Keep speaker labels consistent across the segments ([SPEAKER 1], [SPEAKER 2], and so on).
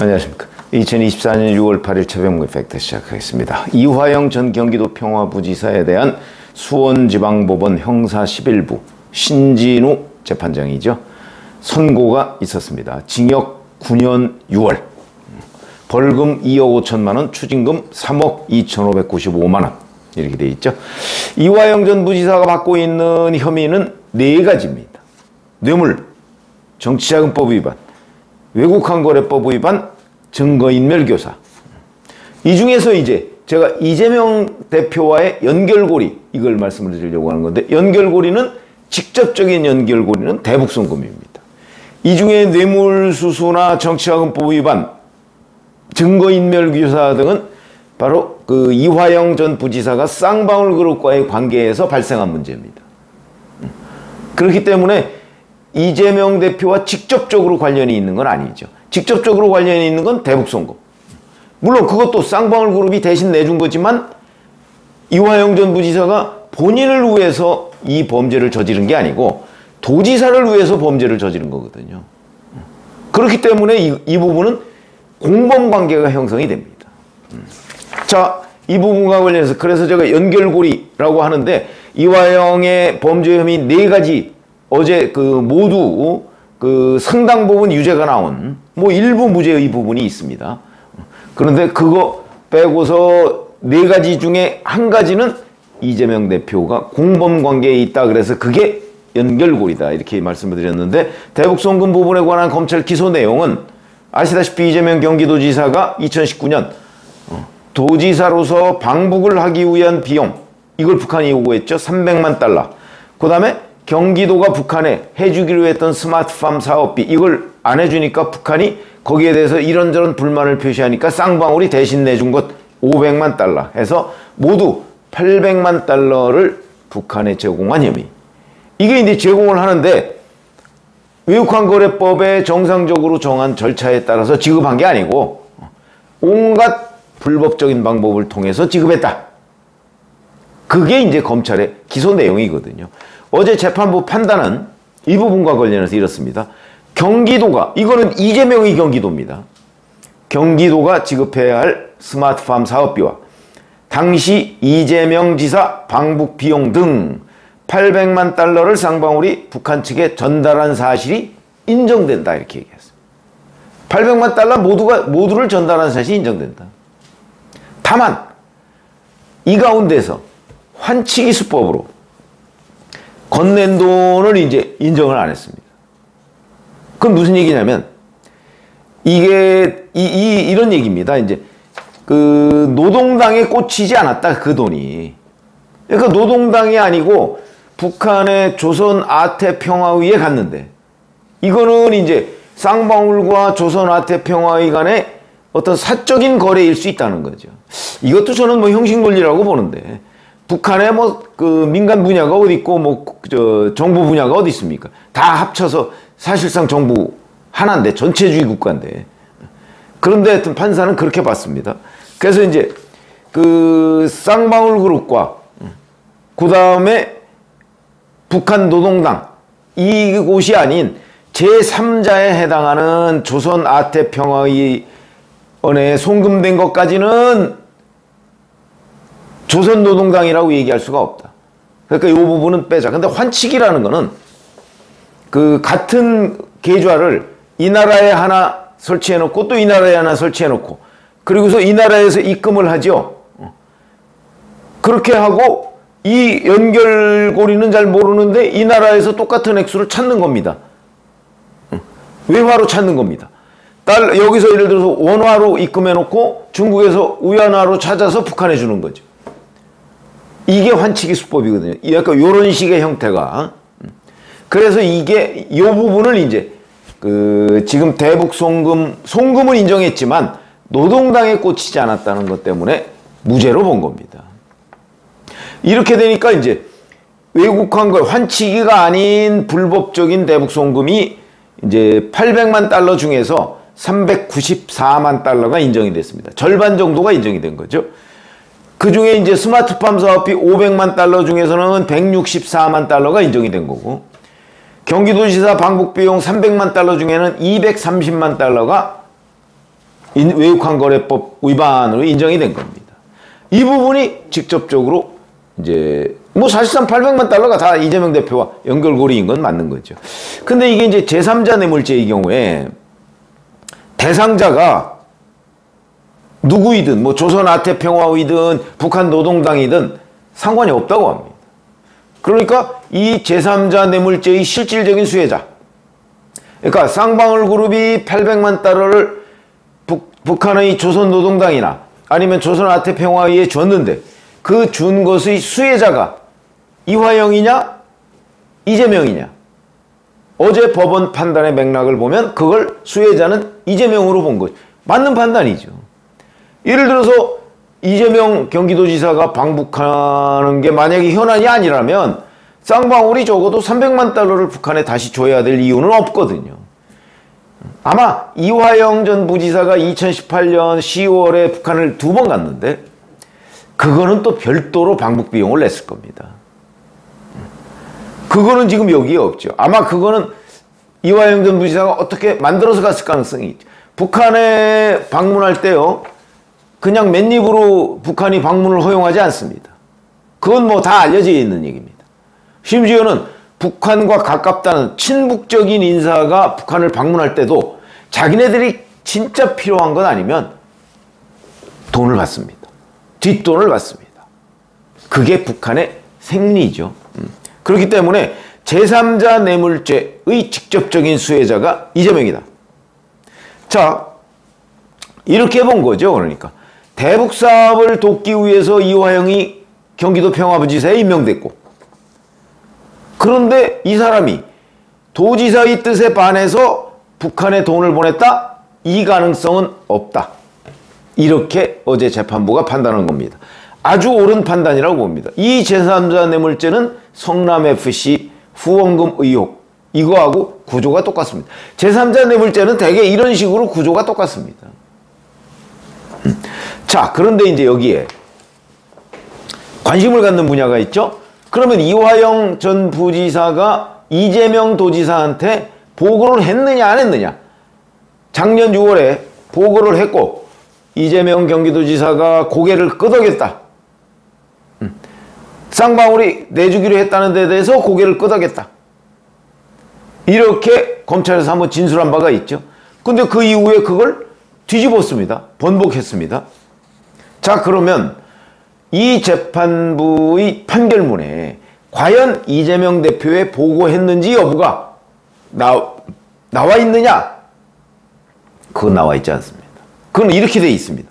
[SPEAKER 1] 안녕하십니까. 2024년 6월 8일 최병무의 팩트 시작하겠습니다. 이화영 전 경기도 평화부지사에 대한 수원지방법원 형사 11부 신진우 재판장이죠. 선고가 있었습니다. 징역 9년 6월, 벌금 2억 5천만 원, 추징금 3억 2,595만 원 이렇게 돼 있죠. 이화영 전 부지사가 받고 있는 혐의는 4가지입니다. 뇌물, 정치자금법 위반, 외국환거래법 위반, 증거인멸교사. 이 중에서 이제 제가 이재명 대표와의 연결고리, 이걸 말씀을 드리려고 하는 건데, 연결고리는 직접적인 연결고리는 대북송금입니다. 이 중에 뇌물수수나 정치자금법 위반, 증거인멸교사 등은 바로 그 이화영 전 부지사가 쌍방울그룹과의 관계에서 발생한 문제입니다. 그렇기 때문에 이재명 대표와 직접적으로 관련이 있는 건 아니죠. 직접적으로 관련이 있는 건 대북송금. 물론 그것도 쌍방울그룹이 대신 내준 거지만 이화영 전 부지사가 본인을 위해서 이 범죄를 저지른 게 아니고 도지사를 위해서 범죄를 저지른 거거든요. 그렇기 때문에 이 부분은 공범관계가 형성이 됩니다. 자, 이 부분과 관련해서 그래서 제가 연결고리라고 하는데, 이화영의 범죄 혐의 4가지 어제 모두 상당 부분 유죄가 나온, 일부 무죄의 부분이 있습니다. 그런데 그거 빼고서 4가지 중에 1가지는 이재명 대표가 공범관계에 있다, 그래서 그게 연결고리다 이렇게 말씀을 드렸는데, 대북송금 부분에 관한 검찰 기소 내용은 아시다시피 이재명 경기도지사가 2019년 도지사로서 방북을 하기 위한 비용, 이걸 북한이 요구했죠. 300만 달러. 그 다음에 경기도가 북한에 해주기로 했던 스마트팜 사업비, 이걸 안 해주니까 북한이 거기에 대해서 이런저런 불만을 표시하니까 쌍방울이 대신 내준 것 500만 달러 해서 모두 800만 달러를 북한에 제공한 혐의. 이게 이제 제공을 하는데 외국환거래법에 정상적으로 정한 절차에 따라서 지급한 게 아니고 온갖 불법적인 방법을 통해서 지급했다. 그게 이제 검찰의 기소 내용이거든요. 어제 재판부 판단은 이 부분과 관련해서 이렇습니다. 경기도가, 이거는 이재명의 경기도입니다. 경기도가 지급해야 할 스마트팜 사업비와 당시 이재명 지사 방북 비용 등 800만 달러를 쌍방울이 북한 측에 전달한 사실이 인정된다, 이렇게 얘기했습니다. 800만 달러 모두를 전달한 사실이 인정된다. 다만 이 가운데서 환치기 수법으로 건넨 돈을 이제 인정을 안 했습니다. 그건 무슨 얘기냐면, 이게 이런 얘기입니다. 이제 노동당에 꽂히지 않았다, 그 돈이. 그러니까 노동당이 아니고 북한의 조선아태평화위에 갔는데, 이거는 이제 쌍방울과 조선아태평화위 간의 어떤 사적인 거래일 수 있다는 거죠. 이것도 저는 형식 논리라고 보는데, 북한에 민간 분야가 어디 있고 정부 분야가 어디 있습니까? 다 합쳐서 사실상 정부 하나인데, 전체주의 국가인데. 그런데 하여튼 판사는 그렇게 봤습니다. 그래서 이제 쌍방울 그룹과 그 다음에 북한 노동당, 이곳이 아닌 제3자에 해당하는 조선아태평화위원회에 송금된 것까지는 조선노동당이라고 얘기할 수가 없다. 그러니까 이 부분은 빼자. 근데 환치기라는 거는 같은 계좌를 이 나라에 하나 설치해놓고 또 이 나라에 하나 설치해놓고, 그리고서 이 나라에서 입금을 하죠. 그렇게 하고 이 연결고리는 잘 모르는데 이 나라에서 똑같은 액수를 찾는 겁니다. 외화로 찾는 겁니다. 여기서 예를 들어서 원화로 입금해놓고 중국에서 위안화로 찾아서 북한에 주는 거죠. 이게 환치기 수법이거든요. 약간 요런 식의 형태가. 그래서 이 부분을 이제 지금 송금은 인정했지만 노동당에 꽂히지 않았다는 것 때문에 무죄로 본 겁니다. 이렇게 되니까 이제 환치기가 아닌 불법적인 대북송금이 이제 800만 달러 중에서 394만 달러가 인정이 됐습니다. 절반 정도가 인정이 된 거죠. 그 중에 이제 스마트팜 사업비 500만 달러 중에서는 164만 달러가 인정이 된 거고, 경기도지사 방북비용 300만 달러 중에는 230만 달러가 외국환거래법 위반으로 인정이 된 겁니다. 이 부분이 직접적으로 이제 뭐 사실상 800만 달러가 다 이재명 대표와 연결고리인 건 맞는 거죠. 근데 이게 이제 제3자 뇌물죄의 경우에 대상자가 누구이든 뭐 조선아태평화위든 북한 노동당이든 상관이 없다고 합니다. 그러니까 이 제3자 뇌물죄의 실질적인 수혜자, 그러니까 쌍방울 그룹이 800만 달러를 북한의 조선노동당이나 아니면 조선아태평화위에 줬는데 그 준 것의 수혜자가 이화영이냐 이재명이냐, 어제 법원 판단의 맥락을 보면 그걸 수혜자는 이재명으로 본 거죠. 맞는 판단이죠. 예를 들어서 이재명 경기도지사가 방북하는 게 만약에 현안이 아니라면 쌍방울이 적어도 300만 달러를 북한에 다시 줘야 될 이유는 없거든요. 아마 이화영 전 부지사가 2018년 10월에 북한을 2번 갔는데 그거는 또 별도로 방북 비용을 냈을 겁니다. 그거는 지금 여기에 없죠. 아마 그거는 이화영 전 부지사가 어떻게 만들어서 갔을 가능성이 있죠. 북한에 방문할 때요, 그냥 맨입으로 북한이 방문을 허용하지 않습니다. 그건 뭐 다 알려져 있는 얘기입니다. 심지어는 북한과 가깝다는 친북적인 인사가 북한을 방문할 때도 자기네들이 진짜 필요한 건 아니면 돈을 받습니다. 뒷돈을 받습니다. 그게 북한의 생리죠. 그렇기 때문에 제3자 뇌물죄의 직접적인 수혜자가 이재명이다. 자, 이렇게 본 거죠. 그러니까 대북 사업을 돕기 위해서 이화영이 경기도 평화부지사에 임명됐고, 그런데 이 사람이 도지사의 뜻에 반해서 북한에 돈을 보냈다? 이 가능성은 없다. 이렇게 어제 재판부가 판단한 겁니다. 아주 옳은 판단이라고 봅니다. 이 제3자 뇌물죄는 성남FC 후원금 의혹, 이거하고 구조가 똑같습니다. 제3자 뇌물죄는 대개 이런 식으로 구조가 똑같습니다. 자, 그런데 이제 여기에 관심을 갖는 분야가 있죠? 그러면 이화영 전 부지사가 이재명 도지사한테 보고를 했느냐 안 했느냐? 작년 6월에 보고를 했고 이재명 경기도지사가 고개를 끄덕였다. 쌍방울이 내주기로 했다는 데 대해서 고개를 끄덕였다. 이렇게 검찰에서 한번 진술한 바가 있죠. 근데 그 이후에 그걸 뒤집었습니다. 번복했습니다. 자, 그러면 이 재판부의 판결문에 과연 이재명 대표에 보고했는지 여부가 나와 있느냐? 그건 나와 있지 않습니다. 그건 이렇게 돼 있습니다.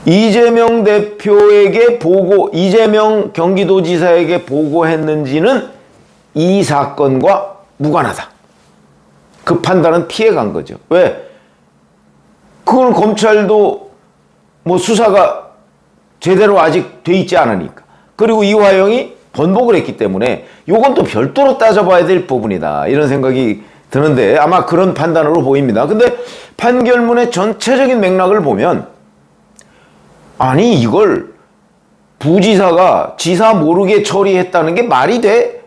[SPEAKER 1] 이재명 대표에게 이재명 경기도지사에게 보고했는지는 이 사건과 무관하다. 그 판단은 피해간 거죠. 왜? 그걸 검찰도 뭐 수사가 제대로 아직 돼 있지 않으니까. 그리고 이화영이 번복을 했기 때문에 요건 또 별도로 따져봐야 될 부분이다. 이런 생각이 드는데 아마 그런 판단으로 보입니다. 근데 판결문의 전체적인 맥락을 보면 아니 이걸 부지사가 지사 모르게 처리했다는 게 말이 돼?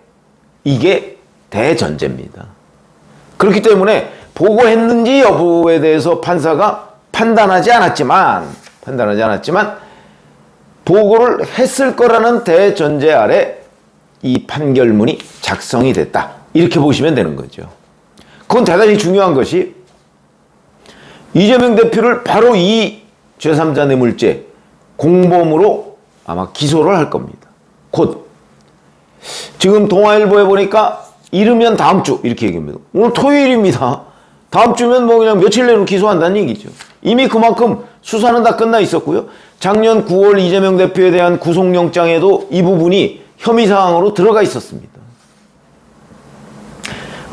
[SPEAKER 1] 이게 대전제입니다. 그렇기 때문에 보고했는지 여부에 대해서 판사가 판단하지 않았지만 보고를 했을 거라는 대전제 아래 이 판결문이 작성이 됐다. 이렇게 보시면 되는 거죠. 그건 대단히 중요한 것이 이재명 대표를 바로 이 제3자 뇌물죄 공범으로 아마 기소를 할 겁니다. 곧. 지금 동아일보에 보니까 이르면 다음 주 이렇게 얘기합니다. 오늘 토요일입니다. 다음 주면 뭐 그냥 며칠 내로 기소한다는 얘기죠. 이미 그만큼 수사는 다 끝나 있었고요. 작년 9월 이재명 대표에 대한 구속영장에도 이 부분이 혐의사항으로 들어가 있었습니다.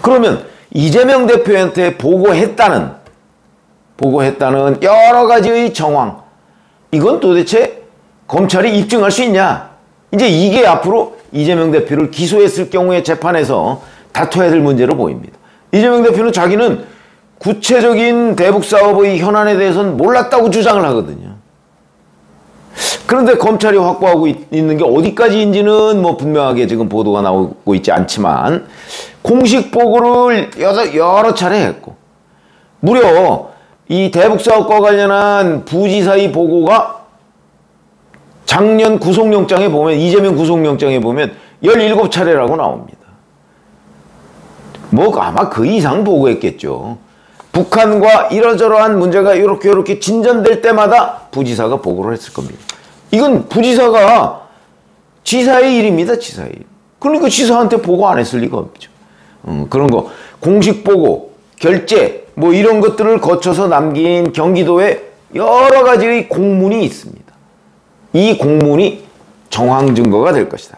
[SPEAKER 1] 그러면 이재명 대표한테 보고했다는 여러 가지의 정황, 이건 도대체 검찰이 입증할 수 있냐? 이제 이게 앞으로 이재명 대표를 기소했을 경우에 재판에서 다퉈야 될 문제로 보입니다. 이재명 대표는 자기는 구체적인 대북 사업의 현안에 대해서는 몰랐다고 주장을 하거든요. 그런데 검찰이 확보하고 있는 게 어디까지인지는 뭐 분명하게 지금 보도가 나오고 있지 않지만 공식 보고를 여러 차례 했고 무려 이 대북사업과 관련한 부지사의 보고가 작년 구속영장에 보면, 이재명 구속영장에 보면 17차례라고 나옵니다. 뭐 아마 그 이상 보고했겠죠. 북한과 이러저러한 문제가 이렇게 진전될 때마다 부지사가 보고를 했을 겁니다. 이건 부지사가 지사의 일입니다. 지사의 일. 그러니까 지사한테 보고 안 했을 리가 없죠. 그런 거 공식 보고, 결재 뭐 이런 것들을 거쳐서 남긴 경기도에 여러 가지의 공문이 있습니다. 이 공문이 정황 증거가 될 것이다.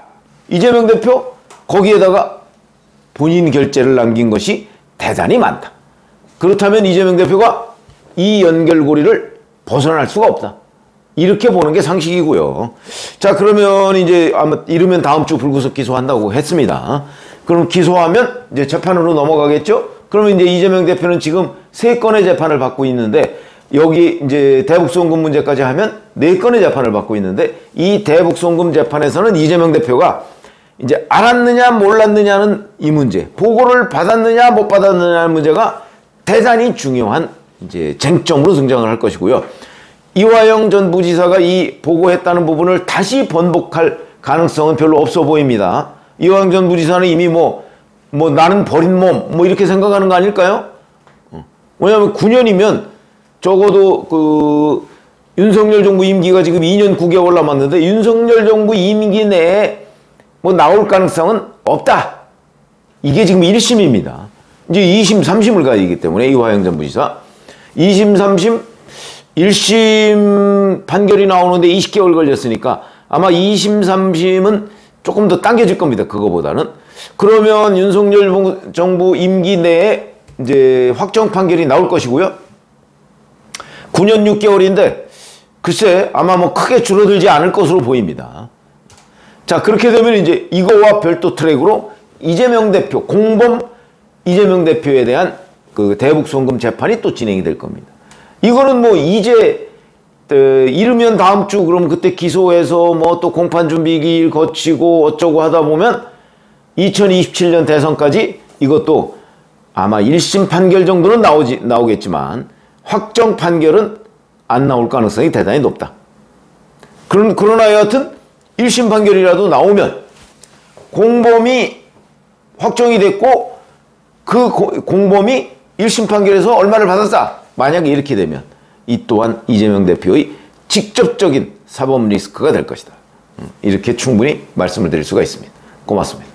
[SPEAKER 1] 이재명 대표 거기에다가 본인 결재를 남긴 것이 대단히 많다. 그렇다면 이재명 대표가 이 연결고리를 벗어날 수가 없다. 이렇게 보는 게 상식이고요. 자, 그러면 이제 아마 이르면 다음 주 불구속 기소한다고 했습니다. 그럼 기소하면 이제 재판으로 넘어가겠죠? 그러면 이제 이재명 대표는 지금 3건의 재판을 받고 있는데, 여기 이제 대북송금 문제까지 하면 4건의 재판을 받고 있는데, 이 대북송금 재판에서는 이재명 대표가 이제 알았느냐 몰랐느냐는 이 문제, 보고를 받았느냐 못 받았느냐는 문제가 대단히 중요한 이제 쟁점으로 등장을 할 것이고요. 이화영 전 부지사가 이 보고했다는 부분을 다시 번복할 가능성은 별로 없어 보입니다. 이화영 전 부지사는 이미 뭐 나는 버린 몸 뭐 이렇게 생각하는 거 아닐까요? 왜냐하면 9년이면 적어도 그 윤석열 정부 임기가 지금 2년 9개월 남았는데, 윤석열 정부 임기 내에 뭐 나올 가능성은 없다. 이게 지금 1심입니다. 이제 2심, 3심을 가야되기 때문에 이화영 전 부지사 2심, 3심, 1심 판결이 나오는데 20개월 걸렸으니까 아마 2심, 3심은 조금 더 당겨질 겁니다. 그거보다는. 그러면 윤석열 정부 임기 내에 이제 확정 판결이 나올 것이고요. 9년 6개월인데 글쎄 아마 뭐 크게 줄어들지 않을 것으로 보입니다. 자, 그렇게 되면 이제 이거와 별도 트랙으로 이재명 대표, 공범 이재명 대표에 대한 그 대북송금 재판이 또 진행이 될 겁니다. 이거는 뭐 이제 이르면 다음 주 그럼 그때 기소해서 뭐 또 공판 준비기일 거치고 어쩌고 하다 보면 2027년 대선까지 이것도 아마 1심 판결 정도는 나오겠지만 확정 판결은 안 나올 가능성이 대단히 높다. 그러나 여하튼 1심 판결이라도 나오면 공범이 확정이 됐고 그 공범이 1심 판결에서 얼마를 받았다. 만약에 이렇게 되면 이 또한 이재명 대표의 직접적인 사법 리스크가 될 것이다. 이렇게 충분히 말씀을 드릴 수가 있습니다. 고맙습니다.